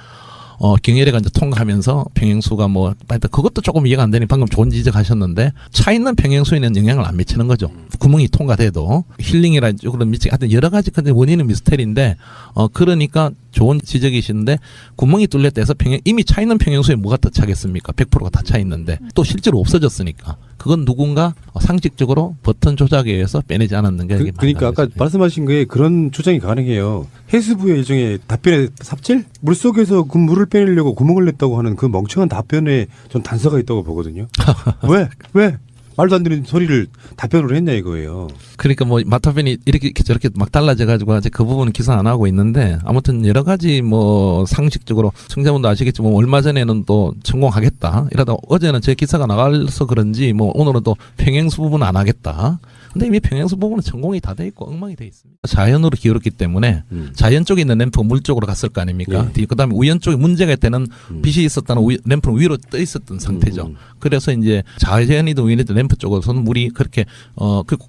경예래가 이제 통과하면서 평행수가 뭐 하여튼 그것도 조금 이해가 안 되니 방금 좋은 지적하셨는데 차 있는 평행수에는 영향을 안 미치는 거죠. 구멍이 통과돼도 힐링이라 쪽으로 미치게 하여튼 여러 가지 근데 원인은 미스테리인데 그러니까 좋은 지적이신데 구멍이 뚫렸다 해서 이미 차 있는 평행수에 뭐가 더 차겠습니까? 100%가 다 차 있는데 또 실제로 없어졌으니까 그건 누군가 상식적으로 버튼 조작에 의해서 빼내지 않았는 게 그러니까 아까 말씀하신 거에 그런 조장이 가능해요. 해수부의 일종의 답변의 삽질? 물속에서 그 물을 빼내려고 구멍을 냈다고 하는 그 멍청한 답변에 전 단서가 있다고 보거든요. 왜? 말도 안 되는 소리를 답변으로 했냐 이거예요. 그러니까 뭐 마타변이 이렇게 저렇게 막 달라져가지고 아직 그 부분은 기사 안 하고 있는데 아무튼 여러 가지 뭐 상식적으로 청자분도 아시겠지만 얼마 전에는 또 성공하겠다 이러다 어제는 제 기사가 나가서 그런지 뭐 오늘은 또 평행수 부분 안 하겠다. 근데 이미 평행수 부분은 전공이 다 돼 있고 엉망이 돼 있습니다. 자연으로 기울었기 때문에 자연 쪽에 있는 램프가 물 쪽으로 갔을 거 아닙니까? 예. 그다음에 우연 쪽에 문제가 있다는 빛이 있었다는 램프는 위로 떠 있었던 상태죠. 그래서 이제 자연이든 우연이든 램프 쪽으로서는 물이 그렇게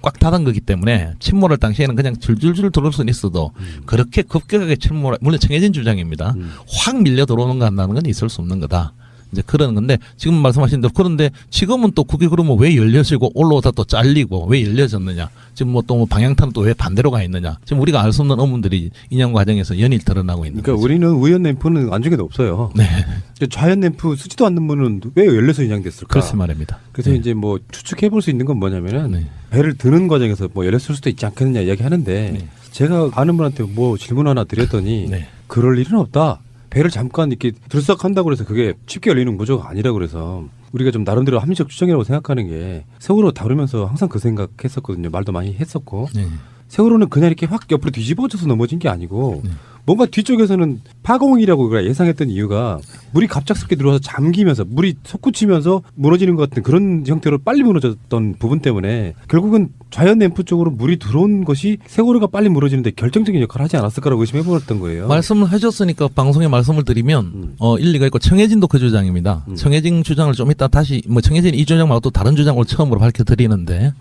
꽉 닫은 거기 때문에 침몰할 당시에는 그냥 줄줄줄 들어올 수는 있어도 그렇게 급격하게 침몰 물론 정해진 주장입니다. 확 밀려 들어오는 거 한다는 건 있을 수 없는 거다. 이제 그런 건데 지금 말씀하신 대로 그런데 지금은 또 그게 그러면 왜 열려지고 올라오다 또 잘리고 왜 열려졌느냐 지금 뭐 또 방향타는 또 왜 반대로 가 있느냐 지금 우리가 알 수 없는 의문들이 인양 과정에서 연일 드러나고 있는 그러니까 거죠. 우리는 우연 램프는 안중에도 없어요. 네, 좌연 램프 쓰지도 않는 분은 왜 열려서 인양됐을까? 그렇지 말입니다. 그래서 네. 이제 뭐 추측해 볼 수 있는 건 뭐냐면은 네. 배를 드는 과정에서 뭐 열렸을 수도 있지 않겠느냐 이야기하는데 네. 제가 아는 분한테 뭐 질문 하나 드렸더니 네. 그럴 일은 없다. 배를 잠깐 이렇게 들썩한다고 해서 그게 쉽게 열리는 구조가 아니라고 그래서 우리가 좀 나름대로 합리적 추정이라고 생각하는 게 세월호 다루면서 항상 그 생각했었거든요. 말도 많이 했었고 네. 세월호는 그냥 이렇게 확 옆으로 뒤집어져서 넘어진 게 아니고 뭔가 뒤쪽에서는 파공이라고 예상했던 이유가 물이 갑작스럽게 들어와서 잠기면서 물이 솟구치면서 무너지는 것 같은 그런 형태로 빨리 무너졌던 부분 때문에 결국은 좌연 램프 쪽으로 물이 들어온 것이 세월호가 빨리 무너지는데 결정적인 역할을 하지 않았을까라고 의심해버렸던 거예요. 말씀을 해줬으니까 방송에 말씀을 드리면 일리가 있고 청해진도 그 주장입니다. 청해진 주장을 좀 이따 다시 뭐 청해진 이 주장 말고 또 다른 주장을 처음으로 밝혀드리는데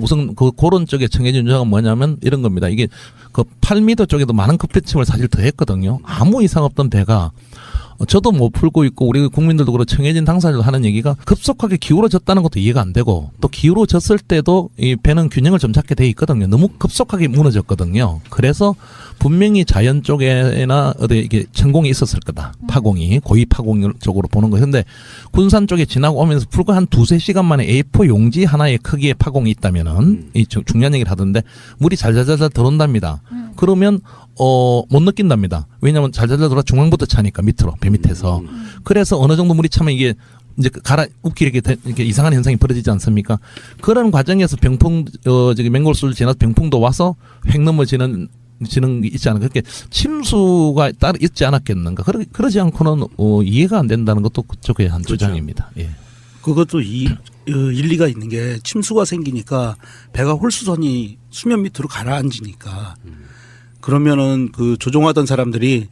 우선 그런 쪽에 청해진 주장은 뭐냐면 이런 겁니다. 이게 그 8m 쪽에도 많은 급배침을 사실 더 했거든요. 아무 이상 없던 배가 저도 못 풀고 있고 우리 국민들도 그렇고 청해진 당사자도 하는 얘기가 급속하게 기울어졌다는 것도 이해가 안 되고 또 기울어졌을 때도 이 배는 균형을 좀 잡게 돼 있거든요. 너무 급속하게 무너졌거든요. 그래서 분명히 자연 쪽에나 어디 이게 천공이 있었을 거다. 파공이 고위 파공 쪽으로 보는 거. 근데 군산 쪽에 지나고 오면서 불과 한 2-3시간 만에 A4 용지 하나의 크기의 파공이 있다면은 이 중요한 얘기를 하던데 물이 잘잘잘 들어온답니다. 그러면 못 느낀답니다. 왜냐하면 잘잘잘 들어 중앙부터 차니까 밑으로 배 밑에서. 그래서 어느 정도 물이 차면 이게 이제 웃기 이렇게 이상한 현상이 벌어지지 않습니까? 그런 과정에서 병풍 저기 맹골수를 지나서 병풍도 와서 획 넘어지는 게 있지 않을까? 그렇게 침수가 따로 있지 않았겠는가? 그러지 않고는 이해가 안 된다는 것도 그쪽의 한 그렇죠. 주장입니다. 예. 그것도 일리가 있는 게 침수가 생기니까 배가 홀수선이 수면 밑으로 가라앉으니까 그러면은 그 조종하던 사람들이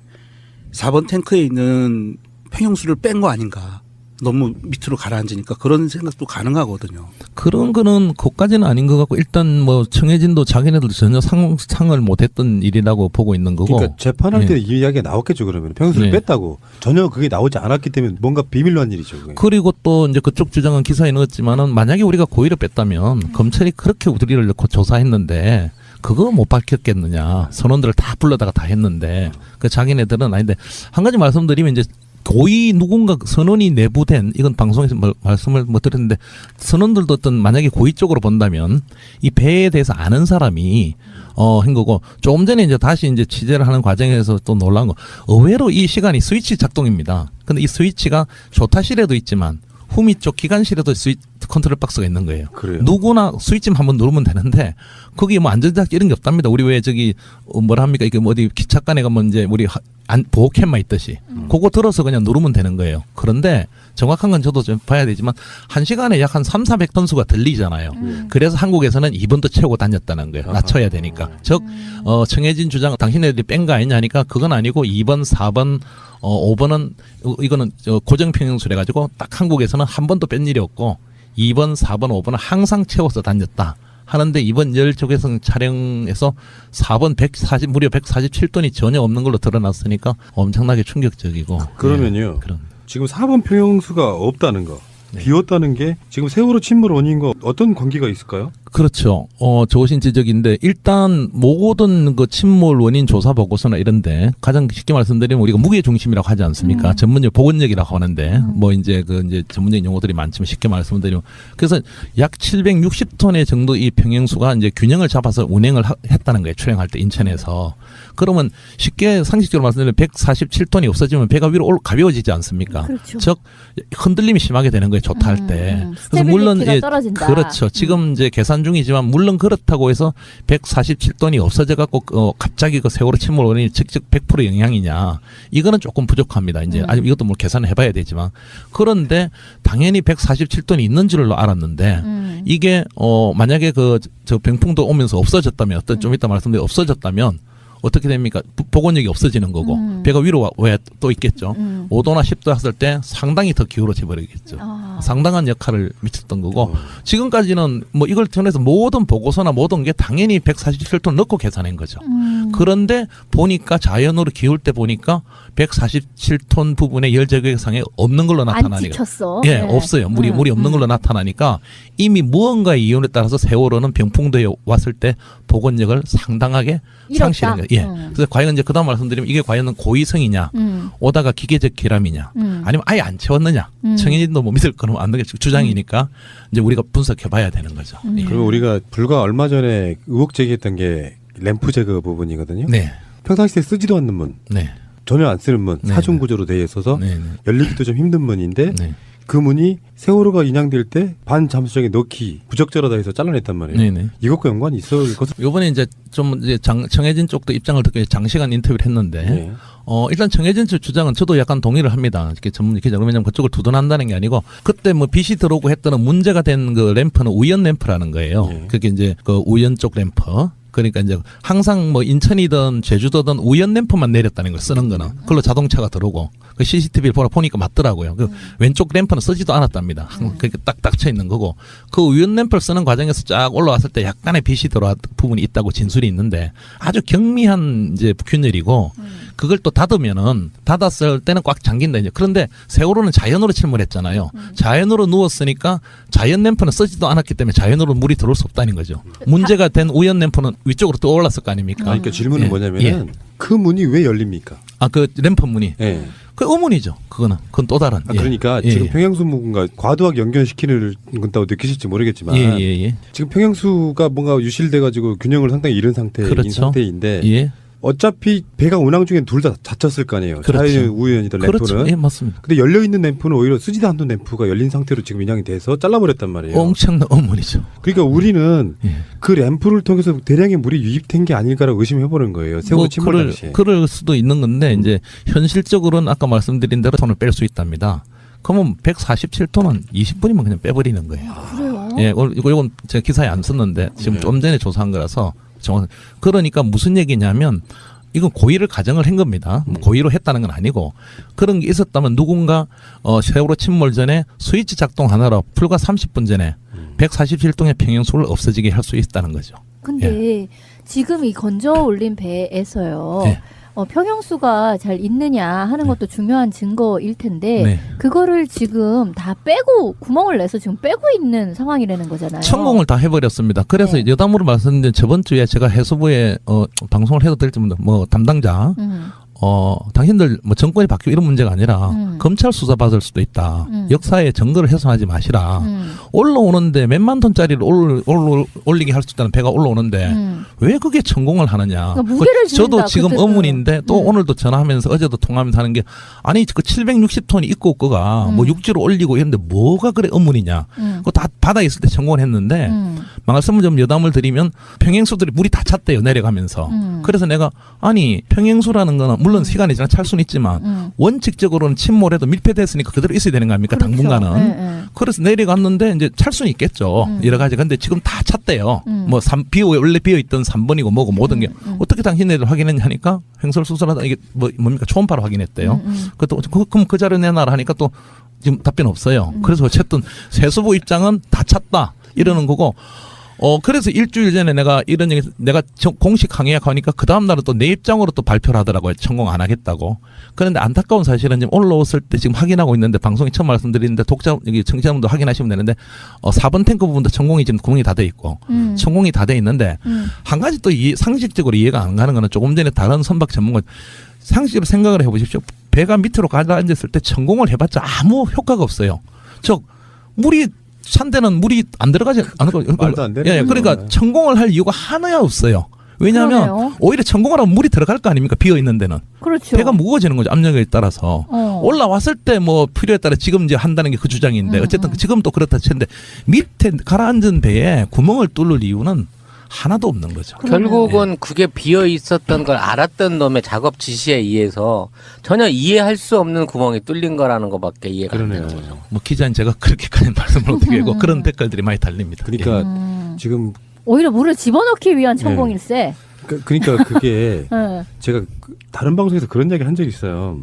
4번 탱크에 있는 평형수를 뺀 거 아닌가. 너무 밑으로 가라앉으니까 그런 생각도 가능하거든요. 그런 거는 그까지는 아닌 것 같고 일단 뭐 청해진도 자기네들도 전혀 상을 못했던 일이라고 보고 있는 거고. 그러니까 재판할 예. 때 이 이야기가 나왔겠죠. 그러면 평수를 네. 뺐다고 전혀 그게 나오지 않았기 때문에 뭔가 비밀로 한 일이죠. 그게. 그리고 또 이제 그쪽 주장은 기사에 넣었지만은 만약에 우리가 고의를 뺐다면 검찰이 그렇게 우리를 넣고 조사했는데 그거 못 밝혔겠느냐. 선원들을 다 불러다가 다 했는데 그 자기네들은 아닌데 한 가지 말씀드리면 이제 고의 누군가 선원이 내부된 이건 방송에서 말씀을 못 드렸는데 선원들도 어떤 만약에 고의 쪽으로 본다면 이 배에 대해서 아는 사람이 한 거고 조금 전에 이제 다시 이제 취재를 하는 과정에서 또 놀란 거 의외로 이 시간이 스위치 작동입니다. 근데 이 스위치가 조타실에도 있지만 후미 쪽 기관실에도 컨트롤 박스가 있는 거예요. 그래요. 누구나 스위치만 한번 누르면 되는데 거기 뭐 안전장치 이런 게 없답니다. 우리 왜 저기 뭐라 합니까? 이게 뭐 어디 기차간에 가면 이제 우리 보호캠만 있듯이 그거 들어서 그냥 누르면 되는 거예요. 그런데 정확한 건 저도 좀 봐야 되지만 1시간에 약 한 300-400톤수가 들리잖아요. 그래서 한국에서는 2번도 채우고 다녔다는 거예요. 낮춰야 되니까. 즉 청해진 주장 당신네들이 뺀 거 아니냐 하니까 그건 아니고 2번, 4번 5번은 이거는 고정 평형수래 가지고 딱 한국에서는 한 번도 뺀 일이 없고 2번, 4번, 5번은 항상 채워서 다녔다. 하는데 이번 열조개성 촬영에서 4번 무려 147톤이 전혀 없는 걸로 드러났으니까 엄청나게 충격적이고. 그러면요. 예, 그런. 지금 4번 평형수가 없다는 거, 네. 비었다는 게 지금 세월호 침몰 원인과 어떤 관계가 있을까요? 그렇죠. 좋으신 지적인데 일단 모든 그 침몰 원인 조사 보고서나 이런데 가장 쉽게 말씀드리면 우리가 무게 중심이라고 하지 않습니까? 전문용 보건력이라고 하는데 뭐 이제 전문적인 용어들이 많지만 쉽게 말씀드리면 그래서 약 760톤의 정도 이 평형수가 이제 균형을 잡아서 운행을 했다는 거예요. 출행할 때 인천에서. 그러면 쉽게 상식적으로 말씀드리면 147톤이 없어지면 배가 위로 가벼워지지 않습니까? 그렇죠. 즉 흔들림이 심하게 되는 거예요. 조타할 때. 그래서 스테빌리티가 떨어진다. 그렇죠. 지금 이제 계산 중이지만 물론 그렇다고 해서 147톤이 없어져 갖고 갑자기 그 세월호 침몰 원인이 직접 100% 영향이냐. 이거는 조금 부족합니다. 이제 아직 이것도 뭐 계산을 해봐야 되지만 그런데 당연히 147톤이 있는 줄로 알았는데 이게 만약에 저 병풍도 오면서 없어졌다면 어떤 좀 이따 말씀드린 없어졌다면 어떻게 됩니까? 복원력이 없어지는 거고 배가 위로 왜 또 있겠죠. 5도나 10도 했을 때 상당히 더 기울어져 버리겠죠. 상당한 역할을 미쳤던 거고 지금까지는 뭐 이걸 통해서 모든 보고서나 모든 게 당연히 147톤 넣고 계산한 거죠. 그런데 보니까 자연으로 기울 때 보니까 147톤 부분의 열제격상에 없는 걸로 안 나타나니까. 찍혔어. 예, 네. 없어요. 물이 없는 걸로 나타나니까 이미 무언가의 이론에 따라서 세월호는 병풍도에 왔을 때 복원력을 상당하게 잃었다. 상실한 거예요. 예. 그래서 과연 이제 그다음 말씀드리면 이게 과연 고의성이냐, 오다가 기계적 결함이냐, 아니면 아예 안 채웠느냐. 청해진도 뭐 믿을 거는 안 되겠죠. 주장이니까 이제 우리가 분석해봐야 되는 거죠. 예. 그러면 우리가 불과 얼마 전에 의혹 제기했던 게 램프 제거 부분이거든요. 네, 평상시에 쓰지도 않는 문, 네, 전혀 안 쓰는 문, 네. 사중 구조로 되어 있어서 네, 네. 열리기도 좀 힘든 문인데 네. 그 문이 세월호가 인양될 때 반잠수정에 넣기 부적절하다 해서 잘라냈단 말이에요. 네네. 이것과 연관이 있을 것은 요번에 이제 좀 이제 청해진 쪽도 입장을 듣고 장시간 인터뷰를 했는데 네. 일단 청해진 측 주장은 저도 약간 동의를 합니다. 이렇게 전문 기자 왜냐면 그쪽을 두둔한다는 게 아니고 그때 뭐 빛이 들어오고 했던 문제가 된 그 램프는 우연 램프라는 거예요. 네. 그게 이제 그 우연 쪽 램프. 그러니까 이제 항상 뭐 인천이든 제주도든 우연 램프만 내렸다는 걸 쓰는 거는 그걸로 자동차가 들어오고 그 CCTV를 보니까 맞더라고요. 그 왼쪽 램프는 쓰지도 않았답니다. 그렇게 딱 닫혀 있는 거고 그 우연 램프를 쓰는 과정에서 쫙 올라왔을 때 약간의 빛이 들어왔 부분이 있다고 진술이 있는데 아주 경미한 이제 균열이고 그걸 또 닫으면은 닫았을 때는 꽉 잠긴다 이제. 그런데 세월호는 자연으로 침몰했잖아요. 자연으로 누웠으니까 자연 램프는 쓰지도 않았기 때문에 자연으로 물이 들어올 수 없다는 거죠. 문제가 된 우연 램프는 위쪽으로 떠올랐을 거 아닙니까? 그러니까 질문은 예. 뭐냐면은 그 문이 왜 열립니까? 아, 그 램프 문이. 예. 그 의문이죠. 그건 또 다른. 아, 그러니까 예. 지금 예. 평형수가 과도하게 연결시키는 건다고 느끼실지 모르겠지만 예. 지금 평형수가 뭔가 유실돼가지고 균형을 상당히 잃은 상태인 그렇죠. 상태인데 예. 어차피 배가 운항 중에 둘 다 닫혔을 거 아니에요. 그렇죠. 자연 우연이든 램프는. 그렇죠. 예, 맞습니다. 근데 열려 있는 램프는 오히려 쓰지도 않는 램프가 열린 상태로 지금 인양이 돼서 잘라버렸단 말이에요. 엄청난 의문이죠. 그러니까 우리는 예. 그 램프를 통해서 대량의 물이 유입된 게 아닐까라고 의심해보는 거예요. 세월호 침몰 당시에. 그럴 수도 있는 건데 이제 현실적으로는 아까 말씀드린 대로 돈을 뺄 수 있답니다. 그러면 147톤은 20분이면 그냥 빼버리는 거예요. 그래요? 예, 이건 제가 기사에 안 썼는데 지금 네. 좀 전에 조사한 거라서 그러니까 무슨 얘기냐면 이건 고의를 가정을 한 겁니다. 뭐 고의로 했다는 건 아니고 그런 게 있었다면 누군가 세월호 침몰 전에 스위치 작동 하나로 불과 30분 전에 147동의 평형수를 없어지게 할 수 있다는 거죠. 근데 지금 이 건져 올린 배에서요. 예. 평형수가 잘 있느냐 하는 것도 중요한 증거일 텐데 네. 그거를 지금 다 빼고 구멍을 내서 지금 빼고 있는 상황이라는 거잖아요. 천공을 다 해버렸습니다. 그래서 네. 여담으로 말씀드린 저번 주에 제가 해수부에 방송을 해도 될지 모르겠는데 뭐 담당자 당신들 뭐 정권이 바뀌고 이런 문제가 아니라 검찰 수사 받을 수도 있다. 역사의 증거를 훼손하지 마시라. 올라오는데 몇만 톤짜리를 올리게 할 수 있다는 배가 올라오는데 왜 그게 천공을 하느냐. 그러니까 무게를 저도 줄인다, 지금 그때는. 의문인데 또 오늘도 전화하면서 어제도 통화하면서 하는 게 아니 그 760톤이 있고 없고가 뭐 육지로 올리고 이런데 뭐가 그래 의문이냐. 그거 다 바다에 있을 때 천공을 했는데 말씀을 좀 여담을 드리면 평행수들이 물이 다 찼대요 내려가면서. 그래서 내가 아니 평행수라는 거는 물론 시간이 지나 찰 수는 있지만 원칙적으로는 침몰해도 밀폐됐으니까 그대로 있어야 되는 거 아닙니까? 그렇죠. 당분간은. 네. 그래서 내려갔는데 이제 찰 수는 있겠죠. 여러 가지. 근데 지금 다 찼대요. 뭐 원래 비어있던 3번이고 뭐고 모든 게 어떻게 당신네들 확인했냐니까 횡설수설하다 이게 뭡니까 초음파로 확인했대요. 그럼 그 자료 내놔라 하니까 또 지금 답변 없어요. 그래서 어쨌든 세수부 입장은 다 찼다 이러는 거고. 그래서 일주일 전에 내가 이런 얘기, 내가 공식 항의하고 하니까 그 다음날은 또 내 입장으로 또 발표를 하더라고요. 천공 안 하겠다고. 그런데 안타까운 사실은 지금 올라왔을 때 지금 확인하고 있는데 방송에 처음 말씀드리는데 청취자분도 확인하시면 되는데 4번 탱크 부분도 천공이 지금 구멍이 다 돼 있고 천공이 다 돼 있는데 한 가지 또 상식적으로 이해가 안 가는 거는 조금 전에 다른 선박 전문가 상식적으로 생각을 해보십시오. 배가 밑으로 가라앉았을 때 천공을 해봤자 아무 효과가 없어요. 물이 찬 데는 물이 안 들어가지 않고 말도 안 되는 예, 그러니까 거예요. 천공을 할 이유가 하나야 없어요. 왜냐하면 그러네요. 오히려 천공을 하면 물이 들어갈 거 아닙니까? 비어 있는 데는 그렇죠. 배가 무거워지는 거죠. 압력에 따라서 올라왔을 때 뭐 필요에 따라 지금 이제 한다는 게 그 주장인데 어쨌든 지금 또 그렇다 치는데 밑에 가라앉은 배에 구멍을 뚫을 이유는 하나도 없는 거죠. 결국은 그게 비어 있었던 걸 알았던 놈의 작업 지시에 의해서 전혀 이해할 수 없는 구멍이 뚫린 거라는 것밖에 이해가 안 되는 거죠. 뭐 기자인 제가 그렇게까지 말씀을 어떻게 하고 그런 댓글들이 많이 달립니다. 그러니까 지금 오히려 물을 집어넣기 위한 천공일세. 그러니까 그게 네. 제가 다른 방송에서 그런 얘기를 한 적이 있어요.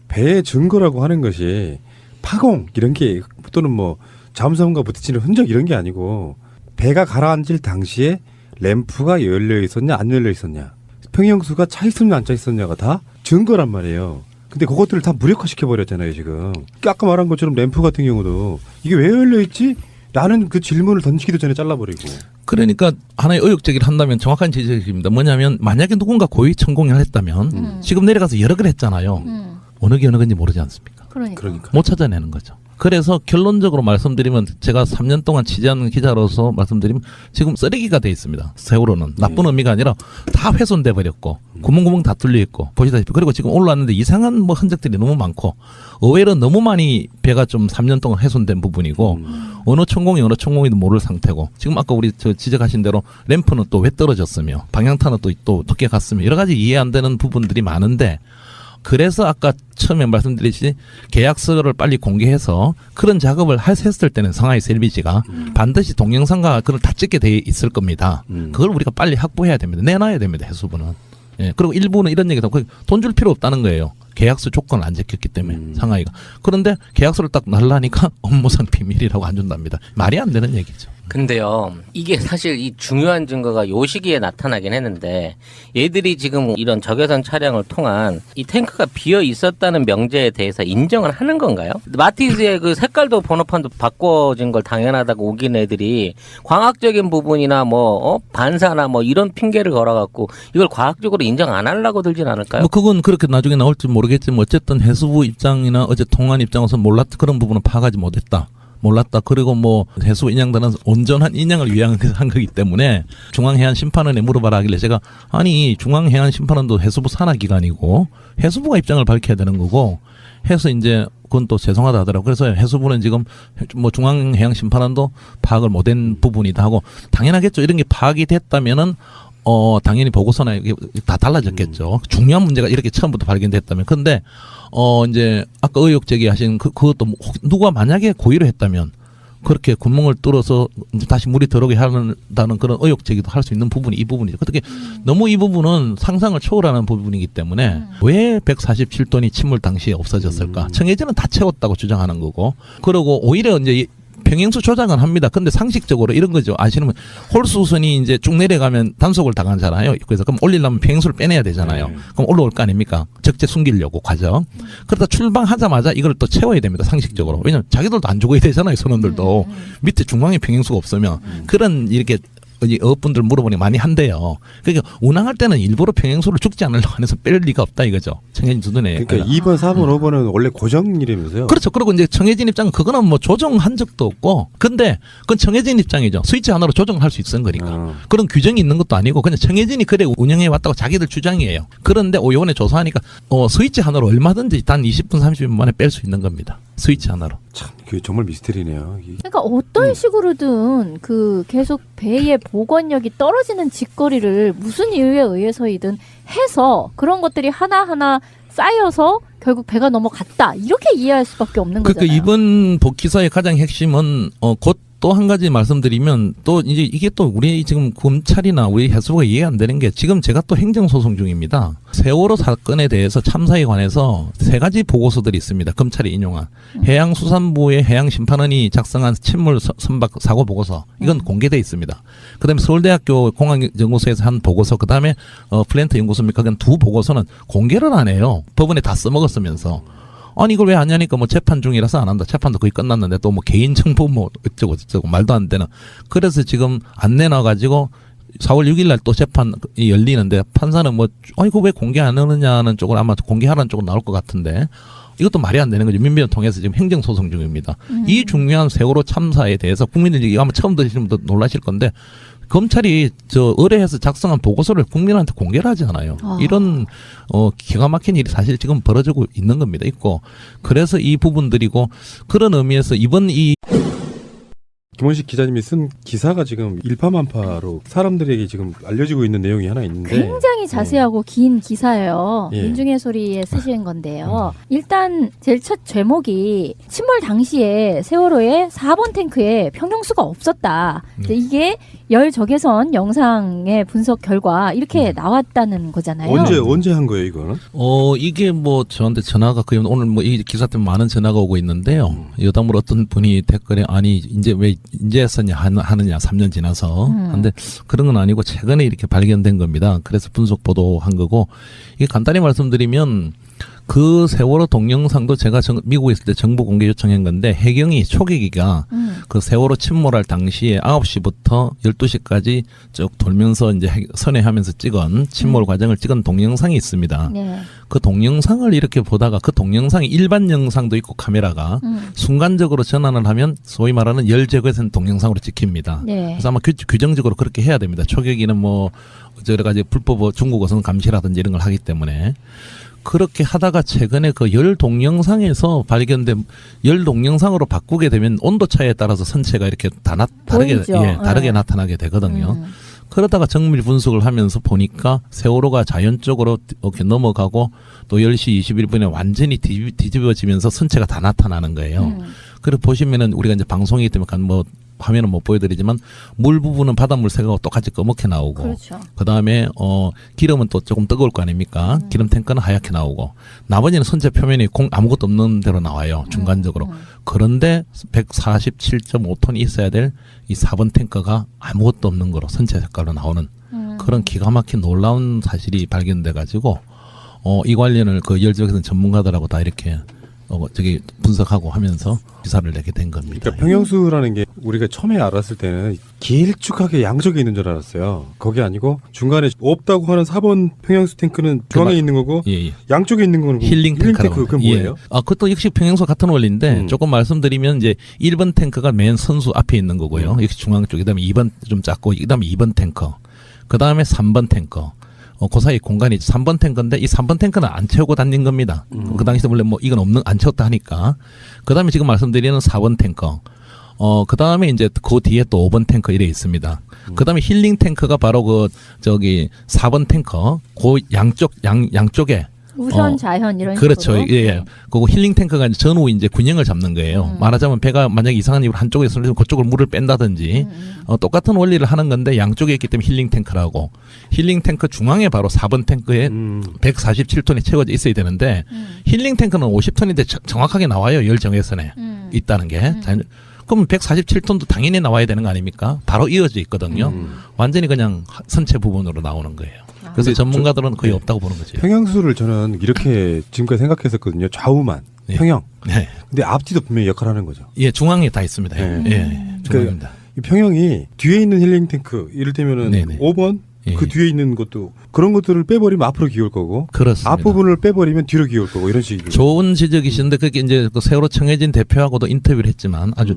배의 증거라고 하는 것이 파공 이런 게 또는 뭐 잠수함과 부딪히는 흔적 이런 게 아니고 배가 가라앉을 당시에 램프가 열려 있었냐 안 열려 있었냐 평형수가 차 있었냐 안 차 있었냐가 다 증거란 말이에요. 근데 그것들을 다 무력화시켜 버렸잖아요 지금. 아까 말한 것처럼 램프 같은 경우도 이게 왜 열려 있지? 라는 그 질문을 던지기도 전에 잘라버리고. 그러니까 하나의 의혹 제기를 한다면 정확한 지적입니다. 뭐냐면 만약에 누군가 고의 천공을 했다면 지금 내려가서 여러 걸 했잖아요. 어느 게 어느 건지 모르지 않습니까? 그러니까. 못 찾아내는 거죠. 그래서 결론적으로 말씀드리면 제가 3년 동안 취재한 기자로서 말씀드리면 지금 쓰레기가 돼 있습니다. 세월호는 나쁜 의미가 아니라 다 훼손돼 버렸고 구멍구멍 다 뚫려 있고 보시다시피 그리고 지금 올라왔는데 이상한 뭐 흔적들이 너무 많고 의외로 너무 많이 배가 좀 3년 동안 훼손된 부분이고 어느 천공이든 모를 상태고 지금 아까 우리 지적하신 대로 램프는 또 왜 떨어졌으며 방향타는 또 어떻게 갔으며 여러 가지 이해 안 되는 부분들이 많은데 그래서 아까 처음에 말씀드렸듯이 계약서를 빨리 공개해서 그런 작업을 했을 때는 상하이 셀비지가 반드시 동영상과 그걸 다 찍게 돼 있을 겁니다. 그걸 우리가 빨리 확보해야 됩니다. 내놔야 됩니다. 해수부는. 예. 그리고 일부는 이런 얘기도 돈 줄 필요 없다는 거예요. 계약서 조건을 안 지켰기 때문에 상하이가. 그런데 계약서를 딱 날라니까 업무상 비밀이라고 안 준답니다. 말이 안 되는 얘기죠. 근데요, 이게 사실 이 중요한 증거가 요 시기에 나타나긴 했는데, 얘들이 지금 이런 적외선 촬영을 통한 이 탱크가 비어 있었다는 명제에 대해서 인정을 하는 건가요? 마티즈의 그 색깔도 번호판도 바꿔진 걸 당연하다고 우긴 애들이 과학적인 부분이나 반사나 이런 핑계를 걸어갖고 이걸 과학적으로 인정 안 하려고 들진 않을까요? 뭐 그건 그렇게 나중에 나올지 모르겠지만 어쨌든 해수부 입장이나 어제 통한 입장에서 몰랐다, 그런 부분은 파악하지 못했다. 몰랐다. 그리고 해수부 인양단은 온전한 인양을 위한 한 거기 때문에 중앙해안심판원에 물어봐라 하길래 제가 아니 중앙해안심판원도 해수부 산하기관이고 해수부가 입장을 밝혀야 되는 거고 해서 이제 그건 또 죄송하다 하더라고요. 그래서 해수부는 지금 중앙해양심판원도 파악을 못한 부분이다 하고 당연하겠죠. 이런 게 파악이 됐다면은 당연히 보고서나 이게 다 달라졌겠죠. 중요한 문제가 이렇게 처음부터 발견됐다면. 근데 이제 아까 의혹 제기하신 그것도 누가 만약에 고의로 했다면 그렇게 구멍을 뚫어서 이제 다시 물이 들어오게 한다는 그런 의혹 제기도 할 수 있는 부분이 이 부분이죠. 어떻게 너무 이 부분은 상상을 초월하는 부분이기 때문에 왜 147톤이 침몰 당시에 없어졌을까? 청해진은 다 채웠다고 주장하는 거고. 그리고 오히려 이제 평행수 조작은 합니다. 근데 상식적으로 이런 거죠. 아시는 분 홀수선이 이제 쭉 내려가면 단속을 당하잖아요. 그래서 그럼 올리려면 평행수를 빼내야 되잖아요. 그럼 올라올 거 아닙니까? 적재 숨기려고 과정. 그러다 출방하자마자 이걸 또 채워야 됩니다. 상식적으로. 왜냐면 자기들도 안 죽어야 되잖아요. 선원들도. 밑에 중앙에 평행수가 없으면 그런 이렇게 어업분들 물어보니 많이 한대요. 그러니까 운항할 때는 일부러 평행수를 죽지 않으려고 해서 뺄 리가 없다 이거죠. 청해진 두둔에. 그러니까 2번, 4번, 5번은 원래 고정이라면서요. 그렇죠. 그리고 이제 청해진 입장은 그거는 조정한 적도 없고, 근데 그건 청해진 입장이죠. 스위치 하나로 조정할 수 있는 거니까. 그런 규정이 있는 것도 아니고 그냥 청해진이 그래 운영해 왔다고 자기들 주장이에요. 그런데 이번에 조사하니까 스위치 하나로 얼마든지 단 20분, 30분 만에 뺄 수 있는 겁니다. 스위치 하나로. 참, 그 정말 미스터리네요. 그러니까 어떤 식으로든 계속 배의 복원력이 떨어지는 직거리를 무슨 이유에 의해서이든 해서 그런 것들이 하나하나 쌓여서 결국 배가 넘어갔다. 이렇게 이해할 수밖에 없는 거잖아요. 그러니까 이번 복기사의 가장 핵심은 곧 또 한 가지 말씀드리면 또 이제 이게 또 우리 지금 검찰이나 우리 해수부가 이해 안 되는 게 지금 제가 또 행정소송 중입니다. 세월호 사건에 대해서 참사에 관해서 3가지 보고서들이 있습니다. 검찰이 인용한 해양수산부의 해양심판원이 작성한 침몰 선박 사고 보고서 이건 공개돼 있습니다. 그다음에 서울대학교 공항연구소에서 한 보고서 그다음에 플랜트 연구소입니까? 그건 2 보고서는 공개를 안 해요. 법원에 다 써먹었으면서. 아니 이걸 왜 안 하냐니까 재판 중이라서 안 한다. 재판도 거의 끝났는데 또 개인정보 어쩌고 저쩌고 말도 안 되는. 그래서 지금 안 내놔가지고 4월 6일 날 또 재판이 열리는데 판사는 이거 왜 공개 안 하느냐는 쪽으로 아마 공개하라는 쪽으로 나올 것 같은데 이것도 말이 안 되는 거죠. 민변을 통해서 지금 행정소송 중입니다. 이 중요한 세월호 참사에 대해서 국민들이 아마 처음 들으시는 분도 놀라실 건데 검찰이 의뢰해서 작성한 보고서를 국민한테 공개를 하지 않아요. 이런 기가 막힌 일이 사실 지금 벌어지고 있는 겁니다. 있고 그래서 이 부분들이고 그런 의미에서 이번 김원식 기자님이 쓴 기사가 지금 일파만파로 사람들에게 지금 알려지고 있는 내용이 하나 있는데 굉장히 자세하고 긴 기사예요. 예. 민중의 소리에 쓰신 건데요. 일단 제일 첫 제목이 침몰 당시에 세월호의 4번 탱크에 평형수가 없었다. 이게 열 적외선 영상의 분석 결과 이렇게 나왔다는 거잖아요. 언제 한 거예요, 이거는? 이게 저한테 전화가 거의 오늘 이 기사 때문에 많은 전화가 오고 있는데요. 여담으로 어떤 분이 댓글에 아니 이제 왜 인제 했었냐 하느냐 3년 지나서. 근데 그런 건 아니고 최근에 이렇게 발견된 겁니다. 그래서 분석 보도한 거고 이게 간단히 말씀드리면 그 세월호 동영상도 제가 미국에 있을 때 정보 공개 요청한 건데 해경이 초계기가 그 세월호 침몰할 당시에 9시부터 12시까지 쭉 돌면서 이제 선회하면서 찍은 침몰 과정을 찍은 동영상이 있습니다. 네. 그 동영상을 이렇게 보다가 그 동영상이 일반 영상도 있고 카메라가 순간적으로 전환을 하면 소위 말하는 열제거선 동영상으로 찍힙니다. 네. 그래서 아마 규정적으로 그렇게 해야 됩니다. 초계기는 여러 가지 불법 중국어선 감시라든지 이런 걸 하기 때문에. 그렇게 하다가 최근에 그 열 동영상에서 발견된 열 동영상으로 바꾸게 되면 온도 차이에 따라서 선체가 이렇게 다르게 나타나게 되거든요. 그러다가 정밀 분석을 하면서 보니까 세월호가 자연적으로 이렇게 넘어가고 또 10시 21분에 완전히 뒤집어지면서 선체가 다 나타나는 거예요. 그래서 보시면은 우리가 이제 방송이기 때문에 화면은 못 보여드리지만 물 부분은 바닷물 색하고 똑같이 검게 나오고 그렇죠. 그다음에 기름은 또 조금 뜨거울 거 아닙니까? 기름 탱크는 하얗게 나오고 나머지는 선체 표면이 아무것도 없는 대로 나와요. 중간적으로. 그런데 147.5톤이 있어야 될 이 4번 탱크가 아무것도 없는 거로 선체 색깔로 나오는 그런 기가 막힌 놀라운 사실이 발견돼 가지고 이 관련을 그 열적에서는 전문가들하고 다 이렇게 저기 분석하고 하면서 기사를 내게 된 겁니다. 그러니까 평형수라는 게 우리가 처음에 알았을 때는 길쭉하게 양쪽에 있는 줄 알았어요. 그게 아니고 중간에 없다고 하는 4번 평형수 탱크는 중앙에 있는 거고 예, 예. 양쪽에 있는 거는 힐링 탱크라고. 탱크 그건 뭐예요? 예. 그것도 역시 평행소 같은 원리인데 조금 말씀드리면 이제 1번 탱크가 맨 선수 앞에 있는 거고요. 역시 중앙 쪽에 그다음에 2번 좀 작고 그다음에 2번 탱크. 그다음에 3번 탱크. 그 사이 공간이 3번 탱크인데 이 3번 탱크는 안 채우고 다닌 겁니다. 그 당시에 원래 뭐 이건 안 채웠다 하니까. 그다음에 지금 말씀드리는 4번 탱크. 그다음에 이제 그 뒤에 또 5번 탱크 이래 있습니다. 그다음에 힐링 탱크가 바로 저기 4번 탱크 그 양쪽에 우선 좌현 이런 그렇죠. 식으로. 예. 그리고 힐링 탱크가 이제 전후 이제 균형을 잡는 거예요. 말하자면 배가 만약에 이상한 이유로 한쪽에 쏠리면 그쪽을 물을 뺀다든지 똑같은 원리를 하는 건데 양쪽에 있기 때문에 힐링 탱크라고. 힐링 탱크 중앙에 바로 4번 탱크에 147톤이 채워져 있어야 되는데 힐링 탱크는 50톤인데 정확하게 나와요. 열 정외선에 있다는 게. 그럼 147톤도 당연히 나와야 되는 거 아닙니까? 바로 이어져 있거든요. 완전히 그냥 선체 부분으로 나오는 거예요. 그래서 근데 전문가들은 거의 없다고 보는 거죠. 평형수를 저는 이렇게 지금까지 생각했었거든요. 좌우만 예. 평형. 네. 근데 앞뒤도 분명히 역할을 하는 거죠. 예, 중앙에 다 있습니다. 네. 예, 중앙입니다. 이 평형이 뒤에 있는 힐링 탱크 이를테면은 네네. 5번 예. 그 뒤에 있는 것도 그런 것들을 빼버리면 앞으로 기울 거고 그렇습니다. 앞부분을 빼버리면 뒤로 기울 거고 이런 식이고. 좋은 지적이신데 그게 이제 그 세월호 청해진 대표하고도 인터뷰를 했지만 아주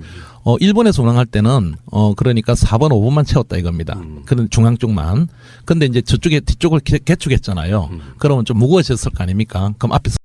일본에서 운항할 때는 그러니까 4번 5번만 채웠다 이겁니다. 그런 중앙 쪽만. 근데 이제 저쪽에 뒤쪽을 개축했잖아요. 그러면 좀 무거워졌을 거 아닙니까? 그럼 앞에